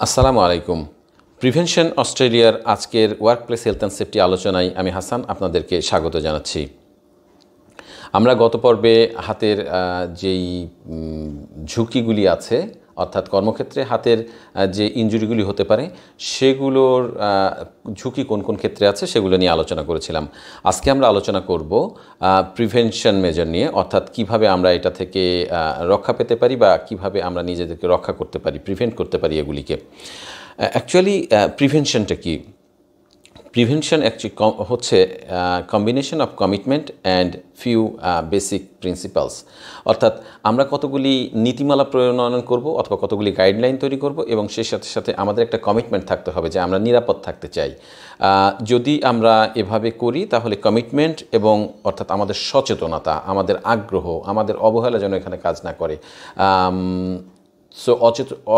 আসসালামু আলাইকুম। প্রিভেনশন অস্ট্রেলিয়ার আজকের ওয়ার্কপ্লেস হেলথ অ্যান্ড সেফটি আলোচনায় আমি হাসান আপনাদেরকে স্বাগত জানাচ্ছি। আমরা গত পর্বে হাতের যেই ঝুঁকিগুলি আছে, অর্থাৎ কর্মক্ষেত্রে হাতের যে ইনজুরিগুলি হতে পারে সেগুলোর ঝুঁকি কোন কোন ক্ষেত্রে আছে সেগুলো নিয়ে আলোচনা করেছিলাম। আজকে আমরা আলোচনা করব প্রিভেনশন মেজার নিয়ে, অর্থাৎ কিভাবে আমরা এটা থেকে রক্ষা পেতে পারি বা কিভাবে আমরা নিজেদেরকে রক্ষা করতে পারি, প্রিভেন্ট করতে পারি এগুলিকে। অ্যাকচুয়ালি প্রিভেনশনটা কি? প্রিভেনশন অ্যাকচুয়ালি হচ্ছে combination of commitment and few basic principles, অর্থাৎ আমরা কতগুলি নীতিমালা প্রণয়ন করব অথবা কতগুলি গাইডলাইন তৈরি করব এবং সেই সাথে সাথে আমাদের একটা কমিটমেন্ট থাকতে হবে যে আমরা নিরাপদ থাকতে চাই। যদি আমরা এভাবে করি তাহলে কমিটমেন্ট এবং অর্থাৎ আমাদের সচেতনতা, আমাদের আগ্রহ, আমাদের অবহেলা যেন এখানে কাজ না করে।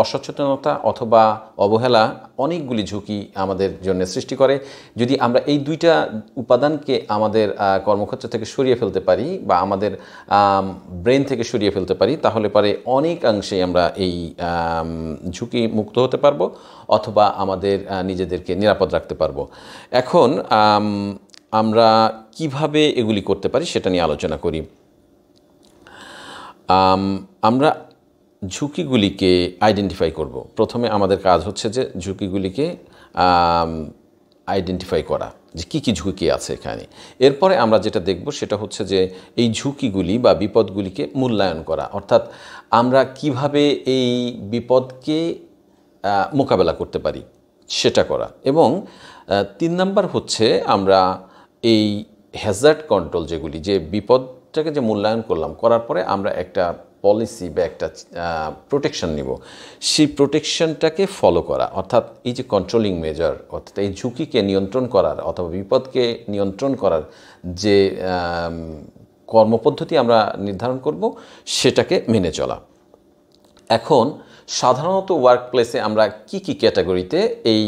অসচেতনতা অথবা অবহেলা অনেকগুলি ঝুঁকি আমাদের জন্য সৃষ্টি করে। যদি আমরা এই দুইটা উপাদানকে আমাদের কর্মক্ষেত্র থেকে সরিয়ে ফেলতে পারি বা আমাদের ব্রেন থেকে সরিয়ে ফেলতে পারি তাহলে পরে অনেকাংশেই আমরা এই ঝুঁকি মুক্ত হতে পারবো অথবা আমাদের নিজেদেরকে নিরাপদ রাখতে পারবো। এখন আমরা কিভাবে এগুলি করতে পারি সেটা নিয়ে আলোচনা করি। আমরা ঝুঁকিগুলিকে আইডেন্টিফাই করব। প্রথমে আমাদের কাজ হচ্ছে যে ঝুঁকিগুলিকে আইডেন্টিফাই করা, যে কী কী ঝুঁকি আছে এখানে। এরপরে আমরা যেটা দেখব সেটা হচ্ছে যে এই ঝুঁকিগুলি বা বিপদগুলিকে মূল্যায়ন করা, অর্থাৎ আমরা কিভাবে এই বিপদকে মোকাবেলা করতে পারি সেটা করা। এবং 3 নাম্বার হচ্ছে আমরা এই হ্যাজার্ড কন্ট্রোল, যেগুলি যে বিপদটাকে যে মূল্যায়ন করলাম, করার পরে আমরা একটা পলিসি বা একটা প্রোটেকশন নিব, সেই প্রোটেকশনটাকে ফলো করা, অর্থাৎ এই যে কন্ট্রোলিং মেজার, অর্থাৎ এই ঝুঁকিকে নিয়ন্ত্রণ করার অথবা বিপদকে নিয়ন্ত্রণ করার যে কর্মপদ্ধতি আমরা নির্ধারণ করব সেটাকে মেনে চলা। এখন সাধারণত ওয়ার্কপ্লেসে আমরা কি কি ক্যাটাগরিতে এই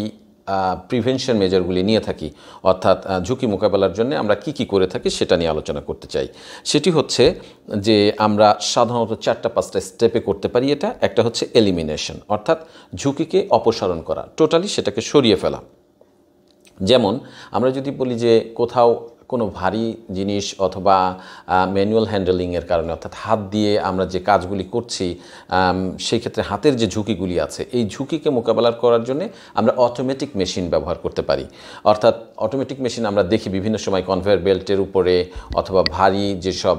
প্রিভেনশন মেজারগুলি নিয়ে থাকি, অর্থাৎ ঝুঁকি মোকাবেলার জন্য আমরা কি কি করে থাকি সেটা নিয়ে আলোচনা করতে চাই। সেটি হচ্ছে যে আমরা সাধারণত 4-5টা স্টেপে করতে পারি এটা। একটা হচ্ছে এলিমিনেশন, অর্থাৎ ঝুঁকিকে অপসারণ করা, টোটালি সেটাকে সরিয়ে ফেলা। যেমন আমরা যদি বলি যে কোথাও কোনো ভারী জিনিস অথবা ম্যানুয়াল হ্যান্ডেলিংয়ের কারণে, অর্থাৎ হাত দিয়ে আমরা যে কাজগুলি করছি সেই ক্ষেত্রে হাতের যে ঝুঁকিগুলি আছে, এই ঝুঁকিকে মোকাবেলা করার জন্য আমরা অটোমেটিক মেশিন ব্যবহার করতে পারি। অর্থাৎ অটোমেটিক মেশিন আমরা দেখি বিভিন্ন সময় কনভেয়ার বেল্টের উপরে অথবা ভারী যেসব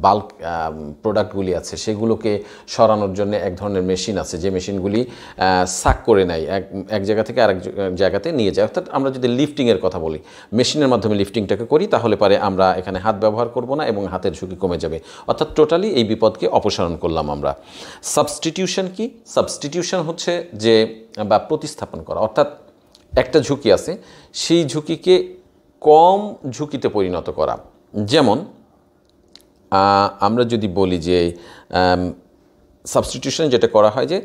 বাল্ক প্রোডাক্টগুলি আছে সেগুলোকে সরানোর জন্য এক ধরনের মেশিন আছে, যে মেশিনগুলি সাক করে নেয়, এক জায়গা থেকে আরেক জায়গাতে নিয়ে যায়। অর্থাৎ আমরা যদি লিফটিংয়ের কথা বলি, মেশিনের মাধ্যমে লিফটিংটাকে করি তাহলে পরে আমরা এখানে হাত ব্যবহার করব না এবং হাতের ঝুঁকি কমে যাবে। অর্থাৎ টোটালি এই বিপদকে অপসারণ করলাম আমরা। সাবস্টিটিউশন কি? সাবস্টিটিউশন হচ্ছে যে বা প্রতিস্থাপন করা, অর্থাৎ একটা ঝুঁকি আছে সেই ঝুঁকিকে কম ঝুঁকিতে পরিণত করা। যেমন আমরা যদি বলি যে সাবস্টিটিউশন যেটা করা হয় যে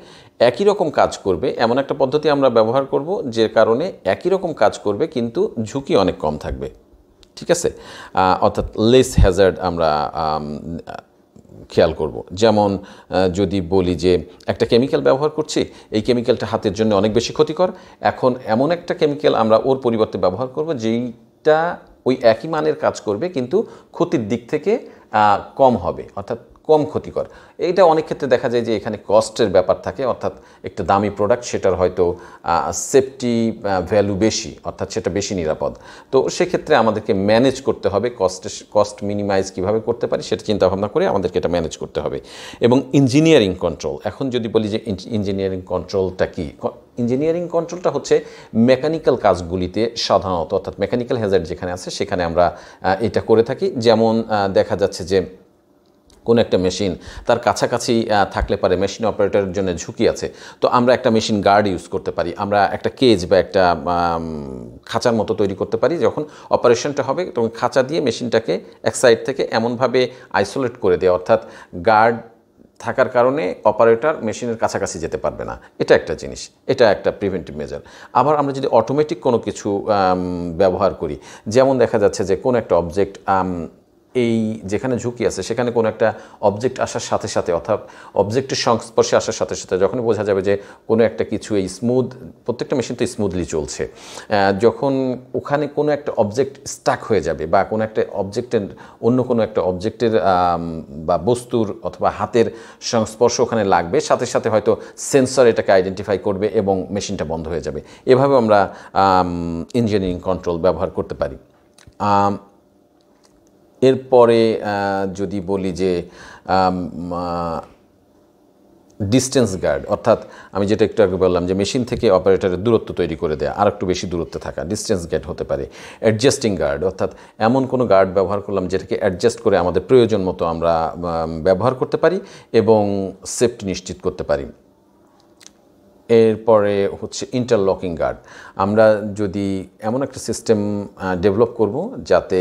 একই রকম কাজ করবে এমন একটা পদ্ধতি আমরা ব্যবহার করব যে কারণে একই রকম কাজ করবে কিন্তু ঝুঁকি অনেক কম থাকবে। ঠিক আছে, অর্থাৎ লেস হ্যাজার্ড আমরা খেয়াল করব। যেমন যদি বলি যে একটা কেমিক্যাল ব্যবহার করছি, এই কেমিক্যালটা হাতের জন্য অনেক বেশি ক্ষতিকর, এখন এমন একটা কেমিক্যাল আমরা ওর পরিবর্তে ব্যবহার করব যেইটা ওই একই মানের কাজ করবে কিন্তু ক্ষতির দিক থেকে কম হবে, অর্থাৎ কম ক্ষতিকর। এইটা অনেক ক্ষেত্রে দেখা যায় যে এখানে কস্টের ব্যাপার থাকে, অর্থাৎ একটা দামি প্রোডাক্ট সেটার হয়তো সেফটি ভ্যালু বেশি, অর্থাৎ সেটা বেশি নিরাপদ। তো সেক্ষেত্রে আমাদেরকে ম্যানেজ করতে হবে, কস্ট মিনিমাইজ কীভাবে করতে পারি সেটা চিন্তাভাবনা করে আমাদেরকে এটা ম্যানেজ করতে হবে। এবং ইঞ্জিনিয়ারিং কন্ট্রোল, এখন যদি বলি যে ইঞ্জিনিয়ারিং কন্ট্রোলটা কি? ইঞ্জিনিয়ারিং কন্ট্রোলটা হচ্ছে মেকানিক্যাল কাজগুলিতে সাধারণত, অর্থাৎ মেকানিক্যাল হ্যাজার্ড যেখানে আছে সেখানে আমরা এটা করে থাকি। যেমন দেখা যাচ্ছে যে কোনো একটা মেশিন তার কাছাকাছি থাকলে পারে মেশিন অপারেটরের জন্য ঝুঁকি আছে, তো আমরা একটা মেশিন গার্ড ইউজ করতে পারি, আমরা একটা কেজ বা একটা খাঁচার মতো তৈরি করতে পারি। যখন অপারেশনটা হবে তখন খাঁচা দিয়ে মেশিনটাকে এক সাইড থেকে এমনভাবে আইসোলেট করে দেয়, অর্থাৎ গার্ড থাকার কারণে অপারেটর মেশিনের কাছাকাছি যেতে পারবে না। এটা একটা জিনিস, এটা একটা প্রিভেন্টিভ মেজার। আবার আমরা যদি অটোমেটিক কোনো কিছু ব্যবহার করি, যেমন দেখা যাচ্ছে যে কোনো একটা অবজেক্ট এই যেখানে ঝুঁকি আছে সেখানে কোনো একটা অবজেক্ট আসার সাথে সাথে অর্থাৎ অবজেক্টের সংস্পর্শে আসার সাথে সাথে যখনই বোঝা যাবে যে কোনো একটা কিছু এই স্মুথ, প্রত্যেকটা মেশিন তো স্মুথলি চলছে, যখন ওখানে কোনো একটা অবজেক্ট স্টাক হয়ে যাবে বা কোনো একটা অবজেক্টের অন্য কোনো একটা অবজেক্টের বা বস্তুর অথবা হাতের সংস্পর্শ ওখানে লাগবে, সাথে সাথে হয়তো সেন্সর এটাকে আইডেন্টিফাই করবে এবং মেশিনটা বন্ধ হয়ে যাবে। এভাবে আমরা ইঞ্জিনিয়ারিং কন্ট্রোল ব্যবহার করতে পারি। এরপরে যদি বলি যে ডিস্টেন্স গার্ড, অর্থাৎ আমি যেটা একটু আগে বললাম যে মেশিন থেকে অপারেটরের দূরত্ব তৈরি করে দেয়া, আর একটু বেশি দূরত্বে থাকা ডিস্টেন্স গার্ড হতে পারে। অ্যাডজাস্টিং গার্ড, অর্থাৎ এমন কোনো গার্ড ব্যবহার করলাম যেটাকে অ্যাডজাস্ট করে আমাদের প্রয়োজন মতো আমরা ব্যবহার করতে পারি এবং সেফটি নিশ্চিত করতে পারি। এরপরে হচ্ছে ইন্টারলকিং গার্ড, আমরা যদি এমন একটা সিস্টেম ডেভেলপ করব যাতে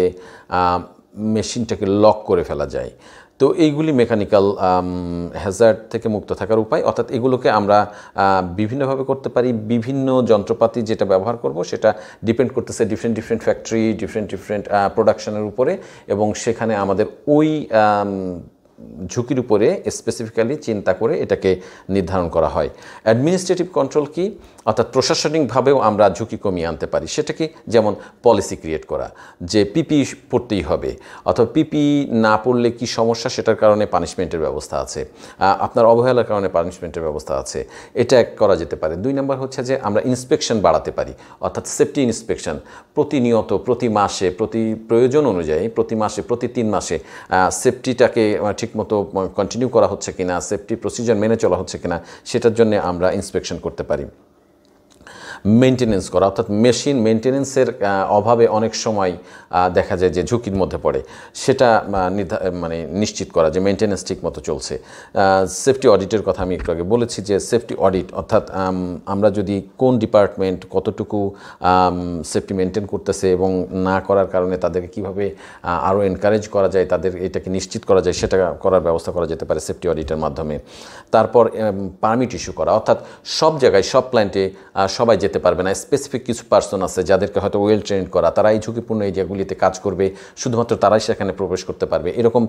মেশিনটাকে লক করে ফেলা যায়। তো এইগুলি মেকানিক্যাল হ্যাজার্ড থেকে মুক্ত থাকার উপায়, অর্থাৎ এগুলোকে আমরা বিভিন্নভাবে করতে পারি। বিভিন্ন যন্ত্রপাতি যেটা ব্যবহার করব সেটা ডিপেন্ড করতেছে ডিফারেন্ট ফ্যাক্টরি, ডিফারেন্ট প্রোডাকশনের উপরে, এবং সেখানে আমাদের ওই ঝুঁকির উপরে স্পেসিফিক্যালি চিন্তা করে এটাকে নির্ধারণ করা হয়। অ্যাডমিনিস্ট্রেটিভ কন্ট্রোল কি, অর্থাৎ প্রশাসনিকভাবেও আমরা ঝুঁকি কমিয়ে আনতে পারি। সেটা কি, যেমন পলিসি ক্রিয়েট করা যে পিপি পড়তেই হবে, অথবা পিপি না পড়লে কি সমস্যা সেটার কারণে পানিশমেন্টের ব্যবস্থা আছে, আপনার অবহেলার কারণে পানিশমেন্টের ব্যবস্থা আছে, এটা করা যেতে পারে। 2 নম্বর হচ্ছে যে আমরা ইন্সপেকশন বাড়াতে পারি, অর্থাৎ সেফটি ইন্সপেকশন প্রতিনিয়ত, প্রতি মাসে, প্রতি প্রয়োজন অনুযায়ী প্রতি মাসে, প্রতি 3 মাসে সেফটিটাকে ঠিকমতো কন্টিনিউ করা হচ্ছে কিনা, সেফটি প্রসিজার মেনে চলা হচ্ছে কিনা সেটার জন্য আমরা ইন্সপেকশন করতে পারি। মেনটেনেন্স করা, অর্থাৎ মেশিন মেনটেনেন্সের অভাবে অনেক সময় দেখা যায় যে ঝুঁকির মধ্যে পড়ে, সেটা নিশ্চিত করা যে মেনটেনেন্স ঠিক মতো চলছে। সেফটি অডিটের কথা আমি একটু আগে বলেছি যে সেফটি অডিট, অর্থাৎ আমরা যদি কোন ডিপার্টমেন্ট কতটুকু সেফটি মেনটেন করতেছে এবং না করার কারণে তাদেরকে কীভাবে আরও এনকারেজ করা যায়, তাদের এটাকে নিশ্চিত করা যায়, সেটা করার ব্যবস্থা করা যেতে পারে সেফটি অডিটের মাধ্যমে। তারপর পারমিট ইস্যু করা, অর্থাৎ সব জায়গায় সব প্ল্যান্টে সবাই যেতে পারবে না, স্পেসিফিক কিছু পার্সন আছে যাদেরকে হয়তো ওয়েল ট্রেন্ড করা, তারা এই ঝুঁকিপূর্ণ এরিয়াগুলিতে কাজ করবে, শুধুমাত্র তারাই সেখানে প্রবেশ করতে পারবে, এরকম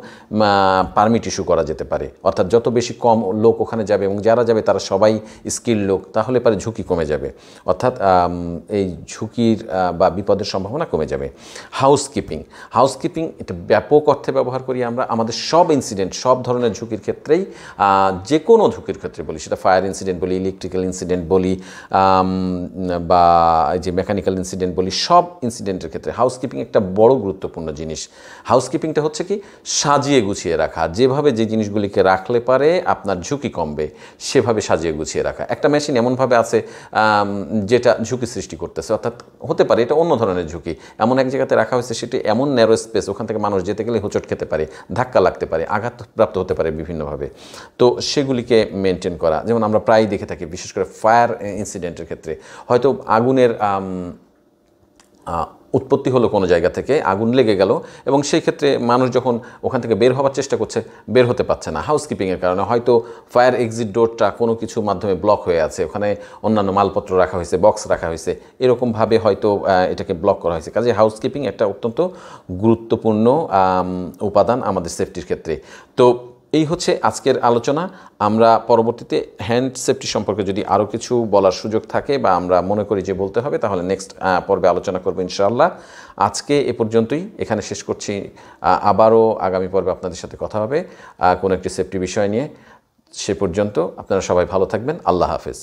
পারমিট ইস্যু করা যেতে পারে। অর্থাৎ যত বেশি কম লোক ওখানে যাবে এবং যারা যাবে তারা সবাই স্কিল লোক, তাহলে পারে ঝুঁকি কমে যাবে, অর্থাৎ এই ঝুঁকির বা বিপদের সম্ভাবনা কমে যাবে। হাউসকিপিং এটা ব্যাপক অর্থে ব্যবহার করি আমরা আমাদের সব ইনসিডেন্ট, সব ধরনের ঝুঁকির ক্ষেত্রেই, যে কোনো ঝুঁকির ক্ষেত্রে বলি, সেটা ফায়ার ইনসিডেন্ট বলি, ইলেকট্রিক্যাল ইনসিডেন্ট বলি, বা যে মেকানিক্যাল ইনসিডেন্ট বলি, সব ইনসিডেন্টের ক্ষেত্রে হাউসকিপিং একটা বড় গুরুত্বপূর্ণ জিনিস। হাউসকিপিংটা হচ্ছে কি, সাজিয়ে গুছিয়ে রাখা, যেভাবে যে জিনিসগুলিকে রাখলে পারে আপনার ঝুঁকি কমবে সেভাবে সাজিয়ে গুছিয়ে রাখা। একটা মেশিন এমনভাবে আছে যেটা ঝুঁকি সৃষ্টি করতেছে, অর্থাৎ হতে পারে এটা অন্য ধরনের ঝুঁকি, এমন এক জায়গাতে রাখা হয়েছে সেটি এমন ন্যারো স্পেস, ওখান থেকে মানুষ যেতে গেলে হোঁচট খেতে পারে, ধাক্কা লাগতে পারে, আঘাতপ্রাপ্ত হতে পারে বিভিন্নভাবে। তো সেগুলিকে মেনটেন করা, যেমন আমরা প্রায়ই দেখে থাকি বিশেষ করে ফায়ার ইনসিডেন্টের ক্ষেত্রে, হয়তো আগুনের উৎপত্তি হলো কোনো জায়গা থেকে, আগুন লেগে গেল এবং সেই ক্ষেত্রে মানুষ যখন ওখান থেকে বের হওয়ার চেষ্টা করছে বের হতে পারছে না হাউসকিপিংয়ের কারণে, হয়তো ফায়ার এক্সিট ডোরটা কোনো কিছুর মাধ্যমে ব্লক হয়ে আছে, ওখানে অন্যান্য মালপত্র রাখা হয়েছে, বক্স রাখা হয়েছে, এরকমভাবে হয়তো এটাকে ব্লক করা হয়েছে। কাজে হাউসকিপিং একটা অত্যন্ত গুরুত্বপূর্ণ উপাদান আমাদের সেফটির ক্ষেত্রে। তো এই হচ্ছে আজকের আলোচনা। আমরা পরবর্তীতে হ্যান্ড সেফটি সম্পর্কে যদি আরও কিছু বলার সুযোগ থাকে বা আমরা মনে করি যে বলতে হবে, তাহলে নেক্সট পর্বে আলোচনা করবো ইনশাআল্লাহ। আজকে এ পর্যন্তই, এখানে শেষ করছি। আবারও আগামী পর্বে আপনাদের সাথে কথা হবে কোনো একটি সেফটি বিষয় নিয়ে। সে পর্যন্ত আপনারা সবাই ভালো থাকবেন। আল্লাহ হাফেজ।